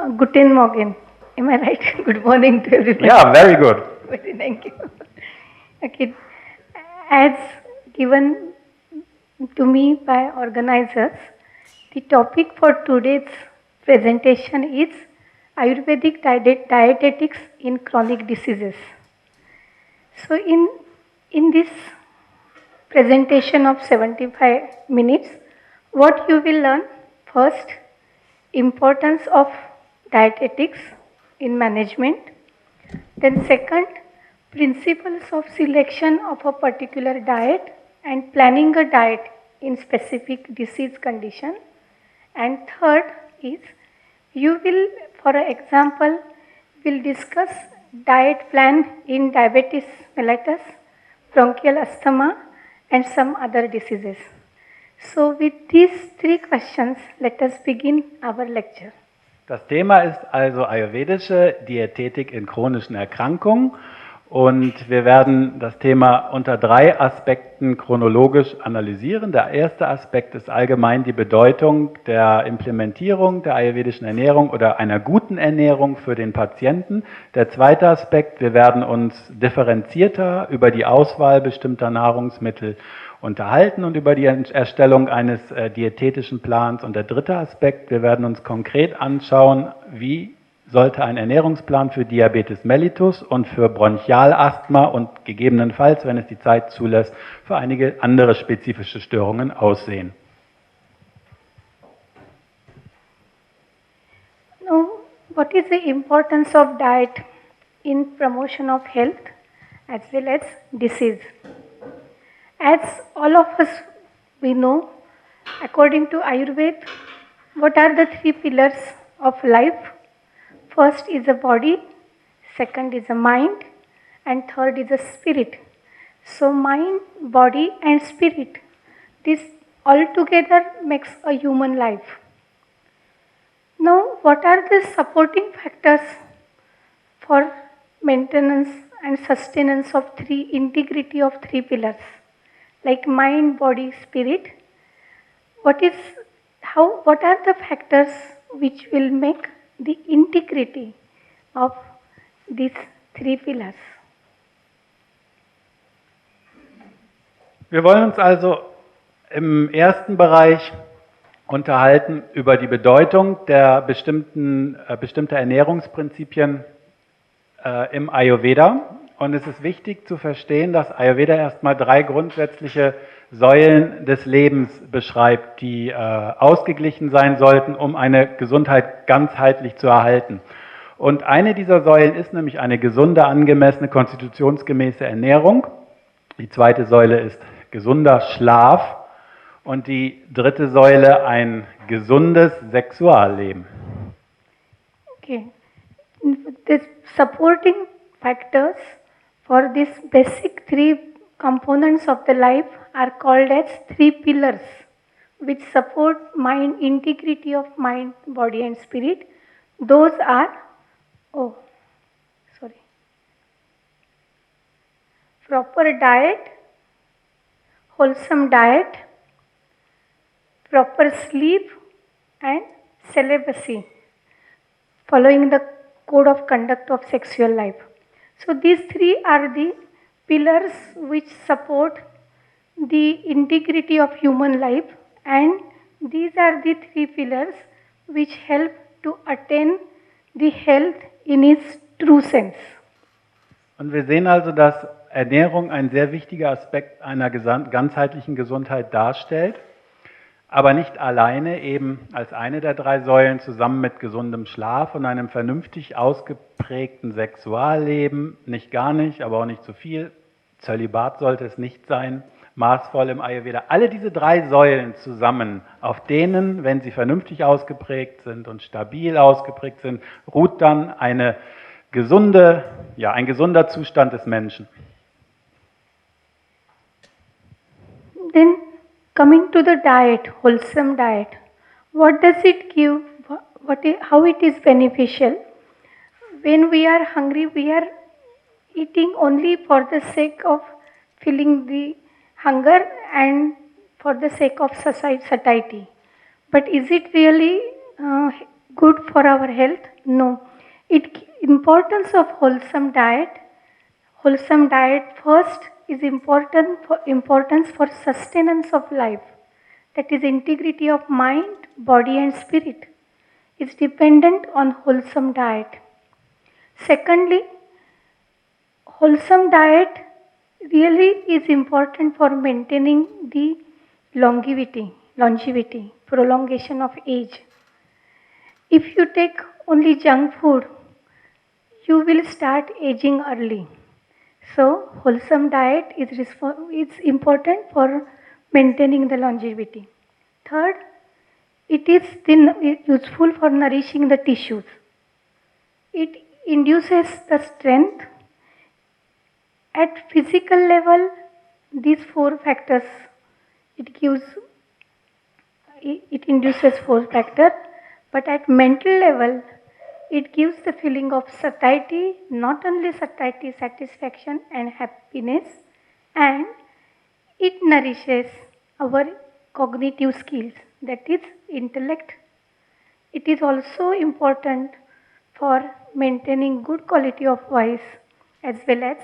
Guten Morgen. Am I right? Good morning to everybody. Yeah, very good. Thank you. Okay. As given to me by organizers, the topic for today's presentation is Ayurvedic dietetics in chronic diseases. So in this presentation of 75 minutes, what you will learn first, importance of dietetics in management. Then second, principles of selection of a particular diet and planning a diet in specific disease condition. And third is, you will, for example, will discuss diet plan in diabetes mellitus, bronchial asthma and some other diseases. So with these three questions, let us begin our lecture. Das Thema ist also ayurvedische Diätetik in chronischen Erkrankungen und wir werden das Thema unter 3 Aspekten chronologisch analysieren. Der erste Aspekt ist allgemein die Bedeutung der Implementierung der ayurvedischen Ernährung oder einer guten Ernährung für den Patienten. Der zweite Aspekt, wir werden uns differenzierter über die Auswahl bestimmter Nahrungsmittel unterhalten und über die Erstellung eines diätetischen Plans. Und der dritte Aspekt, wir werden uns konkret anschauen, wie sollte ein Ernährungsplan für Diabetes mellitus und für Bronchialasthma und gegebenenfalls, wenn es die Zeit zulässt, für einige andere spezifische Störungen aussehen. Now, what is the importance of diet in promotion of health as well as disease? As all of us we know, according to Ayurveda, what are the 3 pillars of life? First is the body, second is the mind, and third is the spirit. So mind, body and spirit, this all together makes a human life. Now, what are the supporting factors for maintenance and sustenance of integrity of 3 pillars? Like mind, body, spirit, what are the factors which will make the integrity of these 3 pillars? Wir wollen uns also im ersten Bereich unterhalten über die Bedeutung der bestimmter Ernährungsprinzipien im Ayurveda. Und es ist wichtig zu verstehen, dass Ayurveda erstmal 3 grundsätzliche Säulen des Lebens beschreibt, die ausgeglichen sein sollten, um eine Gesundheit ganzheitlich zu erhalten. Und eine dieser Säulen ist nämlich eine gesunde, angemessene, konstitutionsgemäße Ernährung. Die zweite Säule ist gesunder Schlaf und die dritte Säule ein gesundes Sexualleben. Okay. The supporting factors for these basic 3 components of the life are called as 3 pillars, which support mind, integrity of mind, body and spirit. Those are, proper diet, wholesome diet, proper sleep and celibacy, following the code of conduct of sexual life. So these 3 are the pillars which support the integrity of human life, and these are the 3 pillars which help to attain the health in its true sense. Und wir sehen also, dass Ernährung ein sehr wichtiger Aspekt einer ganzheitlichen Gesundheit darstellt, aber nicht alleine eben als eine der 3 Säulen zusammen mit gesundem Schlaf und einem vernünftig ausgeprägten Sexualleben, nicht gar nicht, aber auch nicht zu viel. Zölibat sollte es nicht sein, maßvoll im Ayurveda. Alle diese 3 Säulen zusammen, auf denen, wenn sie vernünftig ausgeprägt sind und stabil ausgeprägt sind, ruht dann ein gesunder Zustand des Menschen. Then coming to the diet, wholesome diet, what does it give, how it is beneficial? When we are hungry, we are eating only for the sake of filling the hunger and for the sake of satiety. But is it really good for our health? No. Importance of wholesome diet. Wholesome diet first is importance for sustenance of life. That is integrity of mind, body and spirit is dependent on wholesome diet. Secondly, wholesome diet really is important for maintaining the longevity, prolongation of age. If you take only junk food, you will start aging early. So, wholesome diet is important for maintaining the longevity. Third, it is useful for nourishing the tissues. It induces the strength. At physical level, these four factors, it induces four factors, but at mental level, it gives the feeling of satiety, not only satiety, satisfaction and happiness, and it nourishes our cognitive skills, that is intellect. It is also important for maintaining good quality of voice as well as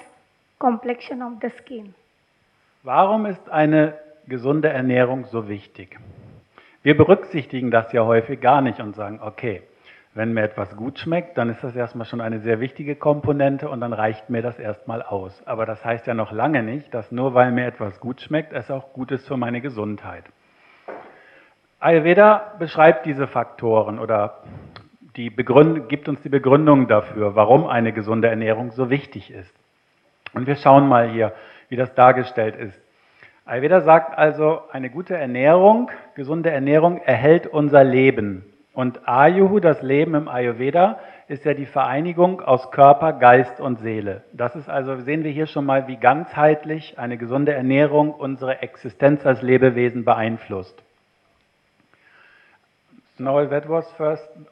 complexion of the skin. Warum ist eine gesunde Ernährung so wichtig? Wir berücksichtigen das ja häufig gar nicht und sagen, okay, wenn mir etwas gut schmeckt, dann ist das erstmal schon eine sehr wichtige Komponente und dann reicht mir das erstmal aus. Aber das heißt ja noch lange nicht, dass nur weil mir etwas gut schmeckt, es auch gut ist für meine Gesundheit. Ayurveda beschreibt diese Faktoren oder gibt uns die Begründung dafür, warum eine gesunde Ernährung so wichtig ist. Und wir schauen mal hier, wie das dargestellt ist. Ayurveda sagt also, eine gute Ernährung, gesunde Ernährung erhält unser Leben. Und Ayuhu, das Leben im Ayurveda, ist ja die Vereinigung aus Körper, Geist und Seele. Das ist also, sehen wir hier schon mal, wie ganzheitlich eine gesunde Ernährung unsere Existenz als Lebewesen beeinflusst. No, that was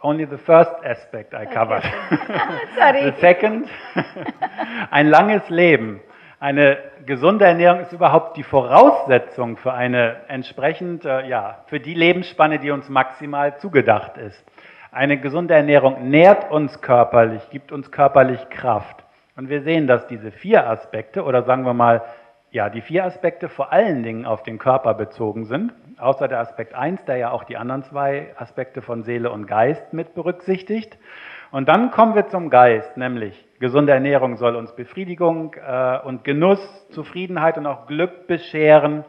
only the first aspect I covered. Sorry. The second, ein langes Leben. Eine gesunde Ernährung ist überhaupt die Voraussetzung für eine entsprechend, für die Lebensspanne, die uns maximal zugedacht ist. Eine gesunde Ernährung nährt uns körperlich, gibt uns körperlich Kraft. Und wir sehen, dass diese vier Aspekte, oder sagen wir mal, die vier Aspekte vor allen Dingen auf den Körper bezogen sind, außer der Aspekt 1, der ja auch die anderen zwei Aspekte von Seele und Geist mit berücksichtigt. Und dann kommen wir zum Geist, nämlich gesunde Ernährung soll uns Befriedigung und Genuss, Zufriedenheit und auch Glück bescheren.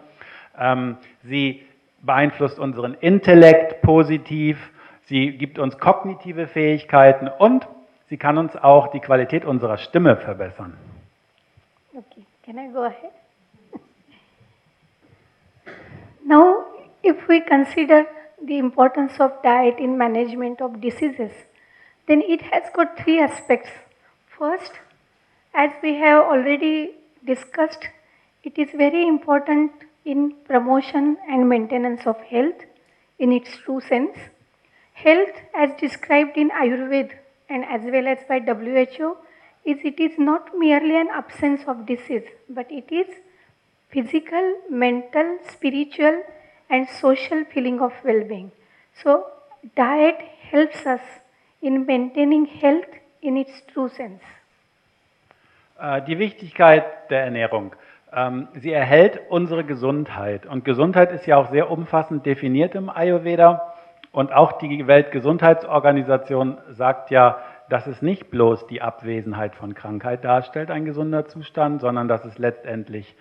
Sie beeinflusst unseren Intellekt positiv, sie gibt uns kognitive Fähigkeiten und sie kann uns auch die Qualität unserer Stimme verbessern. Okay, can I go ahead? Now, if we consider the importance of diet in management of diseases, then it has got three aspects. First, as we have already discussed, it is very important in promotion and maintenance of health in its true sense. Health, as described in Ayurveda and as well as by WHO, it is not merely an absence of disease, but it is physical, mental, spiritual and social feeling of well-being. So, diet helps us in maintaining health in its true sense. Die Wichtigkeit der Ernährung. Sie erhält unsere Gesundheit. Und Gesundheit ist ja auch sehr umfassend definiert im Ayurveda. Und auch die Weltgesundheitsorganisation sagt ja, dass es nicht bloß die Abwesenheit von Krankheit darstellt, ein gesunder Zustand, sondern dass es letztendlich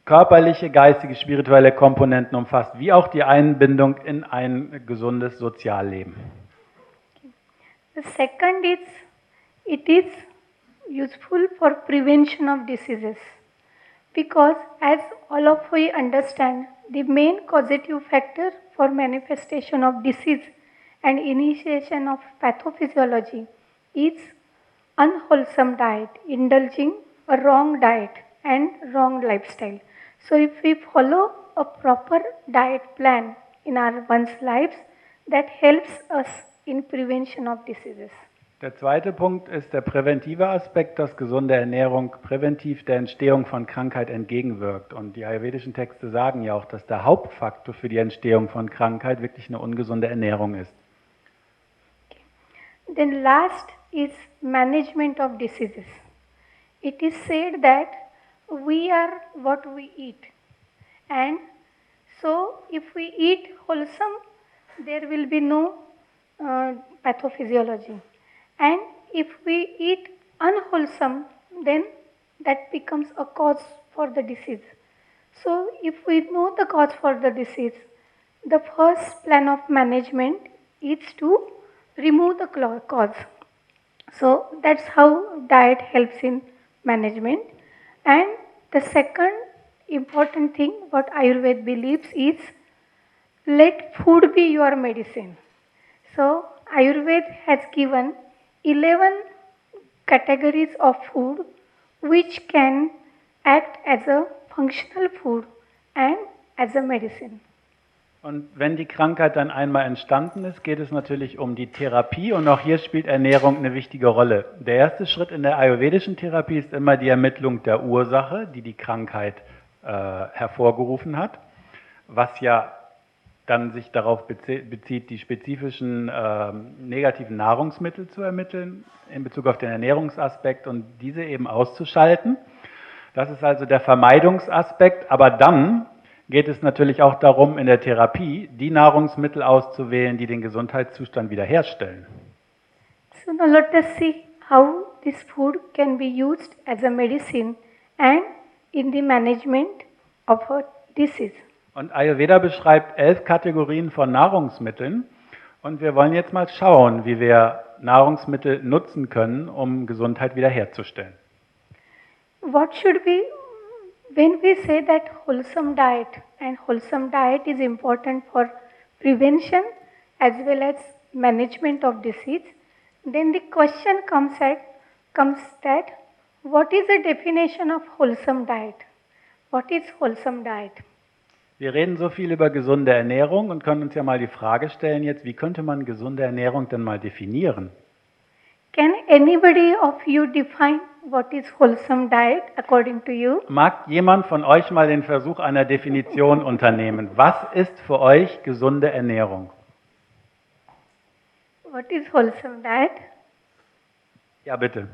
körperliche, geistige, spirituelle Komponenten umfasst, wie auch die Einbindung in ein gesundes Sozialleben. The second is, it is useful for prevention of diseases, because as all of we understand, the main causative factor for manifestation of disease and initiation of pathophysiology is unwholesome diet, indulging a wrong diet and wrong lifestyle. So if we follow a proper diet plan in our one's lives, that helps us in prevention of diseases. Der zweite Punkt ist der präventive Aspekt, dass gesunde Ernährung präventiv der Entstehung von Krankheit entgegenwirkt. Und die ayurvedischen Texte sagen ja auch, dass der Hauptfaktor für die Entstehung von Krankheit wirklich eine ungesunde Ernährung ist. then last is management of diseases. It is said that we are what we eat, and so if we eat wholesome, there will be no pathophysiology, and if we eat unwholesome, then that becomes a cause for the disease. So if we know the cause for the disease, the first plan of management is to remove the cause. So that's how diet helps in management. And the second important thing what Ayurveda believes is let food be your medicine. So Ayurveda has given 11 categories of food which can act as a functional food and as a medicine. Und wenn die Krankheit dann einmal entstanden ist, geht es natürlich um die Therapie und auch hier spielt Ernährung eine wichtige Rolle. Der erste Schritt in der ayurvedischen Therapie ist immer die Ermittlung der Ursache, die die Krankheit hervorgerufen hat, was ja dann sich darauf bezieht, die spezifischen negativen Nahrungsmittel zu ermitteln in Bezug auf den Ernährungsaspekt und diese eben auszuschalten. Das ist also der Vermeidungsaspekt, aber dann geht es natürlich auch darum, in der Therapie die Nahrungsmittel auszuwählen, die den Gesundheitszustand wiederherstellen. So now let us see how this food can be used as a medicine and in the management of a disease. Und Ayurveda beschreibt 11 Kategorien von Nahrungsmitteln und wir wollen jetzt mal schauen, wie wir Nahrungsmittel nutzen können, um Gesundheit wiederherzustellen. What should be, when we say that wholesome diet, and wholesome diet is important for prevention as well as management of disease, then the question comes that what is the definition of wholesome diet? What is wholesome diet? Wir reden so viel über gesunde Ernährung und können uns ja mal die Frage stellen jetzt, wie könnte man gesunde Ernährung denn mal definieren? Can anybody of you define what is wholesome diet according to you? Mag jemand von euch mal den Versuch einer Definition unternehmen? Was ist für euch gesunde Ernährung? What is wholesome diet? Ja, bitte.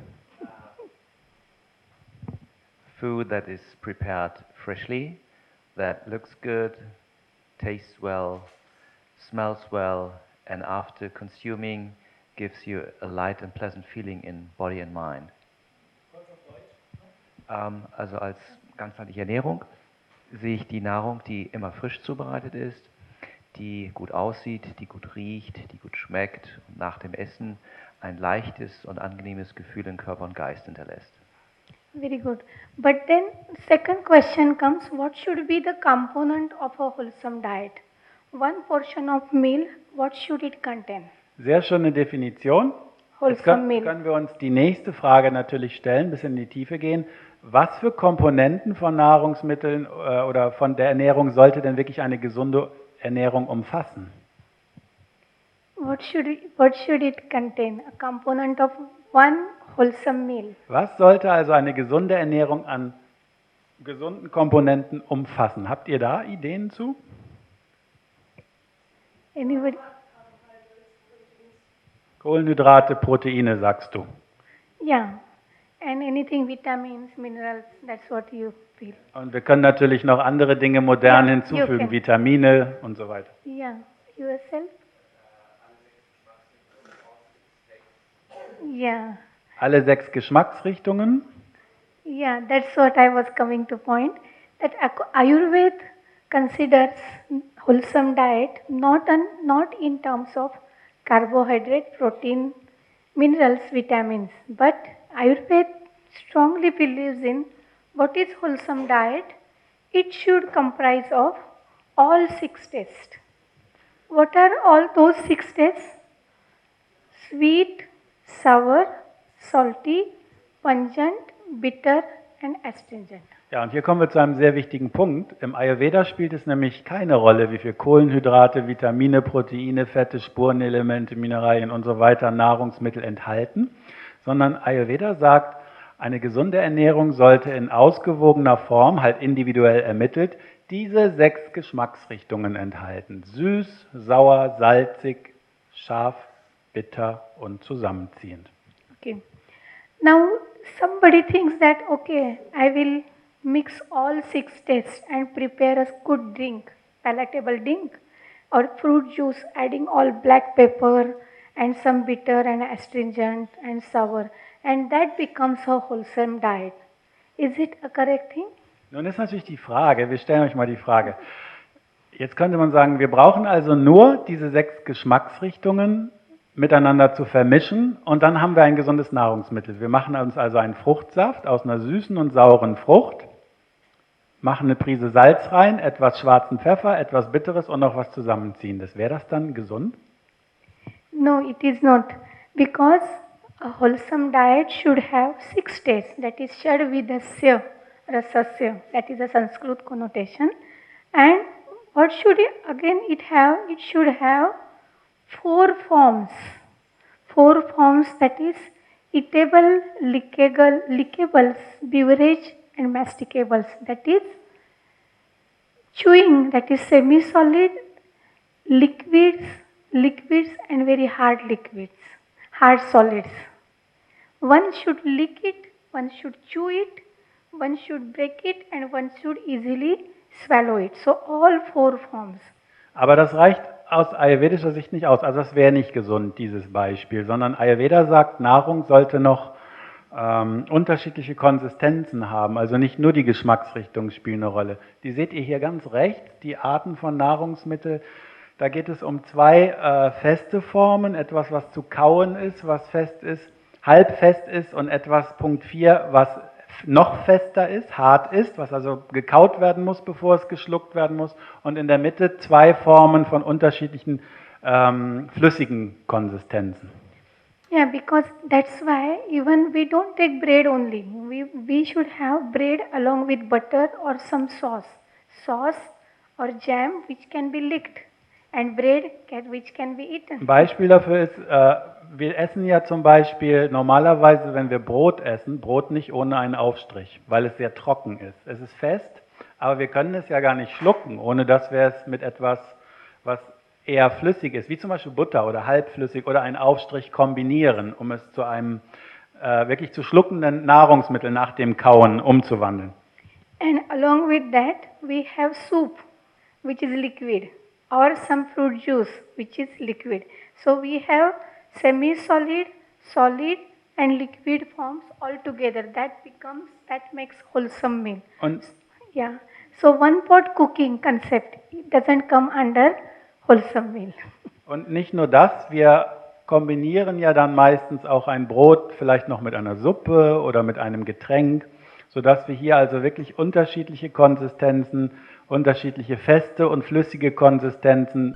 Food that is prepared freshly, that looks good, tastes well, smells well, and after consuming gives you a light and pleasant feeling in body and mind. Also als ganzheitliche Ernährung sehe ich die Nahrung, die immer frisch zubereitet ist, die gut aussieht, die gut riecht, die gut schmeckt und nach dem Essen ein leichtes und angenehmes Gefühl in Körper und Geist hinterlässt. Very good. But then second question comes, what should be the component of a wholesome diet? One portion of meal, what should it contain? Sehr schöne Definition. Jetzt Wholesome meal. können wir uns die nächste Frage natürlich stellen, ein bisschen in die Tiefe gehen. Was für Komponenten von Nahrungsmitteln oder von der Ernährung sollte denn wirklich eine gesunde Ernährung umfassen? What should it contain? A component of one wholesome meal. Was sollte also eine gesunde Ernährung an gesunden Komponenten umfassen? Habt ihr da Ideen zu? Anybody? Kohlenhydrate, Proteine, sagst du. Yeah. And anything vitamins, minerals, that's what you feel. Und wir können natürlich noch andere Dinge modern Ja, hinzufügen, you can. Vitamine und so weiter. Yeah. Yourself? Yeah. Alle 6 Geschmacksrichtungen. Yeah, that's what I was coming to point. That Ayurveda considers wholesome diet not in terms of carbohydrate, protein, minerals, vitamins, but Ayurveda strongly believes in what is wholesome diet. It should comprise of all 6 tastes. What are all those 6 tastes? Sweet, sour, salty, pungent, bitter and astringent. Ja, und hier kommen wir zu einem sehr wichtigen Punkt. Im Ayurveda spielt es nämlich keine Rolle, wie viel Kohlenhydrate, Vitamine, Proteine, Fette, Spurenelemente, Mineralien und so weiter Nahrungsmittel enthalten, sondern Ayurveda sagt, eine gesunde Ernährung sollte in ausgewogener Form, halt individuell ermittelt, diese 6 Geschmacksrichtungen enthalten. Süß, sauer, salzig, scharf, bitter und zusammenziehend. Okay. Now somebody thinks that okay, I will mix all 6 tastes and prepare a good drink, palatable drink, or fruit juice, adding all black pepper and some bitter and astringent and sour, and that becomes a wholesome diet. Is it a correct thing? Nun ist natürlich die Frage, wir stellen euch mal die Frage, jetzt könnte man sagen, wir brauchen also nur diese 6 Geschmacksrichtungen miteinander zu vermischen und dann haben wir ein gesundes Nahrungsmittel. Wir machen uns also einen Fruchtsaft aus einer süßen und sauren Frucht, machen eine Prise Salz rein, etwas schwarzen Pfeffer, etwas Bitteres und noch was Zusammenziehendes. Wäre das dann gesund? No, it is not. Because a wholesome diet should have 6 tastes, that is Shadvidasya, Rasasya, that is a Sanskrit connotation. And what should it, again it have? It should have 4 forms. 4 forms, that is eatable, lickables, beverage and masticables. That is chewing, that is semi-solid, liquids and very hard liquids, hard solids. One should lick it, one should chew it, one should break it and one should easily swallow it. So all 4 forms. Aber das reicht aus ayurvedischer Sicht nicht aus. Also das wäre nicht gesund, dieses Beispiel, sondern Ayurveda sagt, Nahrung sollte noch unterschiedliche Konsistenzen haben. Also nicht nur die Geschmacksrichtungen spielen eine Rolle. Die seht ihr hier ganz rechts, die Arten von Nahrungsmitteln. Da geht es um 2 feste Formen, etwas, was zu kauen ist, was fest ist, halb fest ist und etwas, Punkt 4, was noch fester ist, hart ist, was also gekaut werden muss, bevor es geschluckt werden muss. Und in der Mitte 2 Formen von unterschiedlichen flüssigen Konsistenzen. Yeah, because that's why even we don't take bread only. We should have bread along with butter or some sauce or jam which can be licked and bread which can be eaten. Ein Beispiel dafür ist, wir essen ja zum Beispiel normalerweise, wenn wir Brot essen, Brot nicht ohne einen Aufstrich, weil es sehr trocken ist. Es ist fest, aber wir können es ja gar nicht schlucken, ohne dass wir es mit etwas, was eher flüssig ist, wie zum Beispiel Butter oder halbflüssig oder einen Aufstrich kombinieren, um es zu einem wirklich zu schluckenden Nahrungsmittel nach dem Kauen umzuwandeln. And along with that we have soup which is liquid or some fruit juice which is liquid. So we have semi-solid, solid and liquid forms all together. That makes wholesome meal. Und Yeah. So one pot cooking concept, it doesn't come under wholesome meal. Und nicht nur das, wir kombinieren ja dann meistens auch ein Brot vielleicht noch mit einer Suppe oder mit einem Getränk, sodass wir hier also wirklich unterschiedliche Konsistenzen, unterschiedliche feste und flüssige Konsistenzen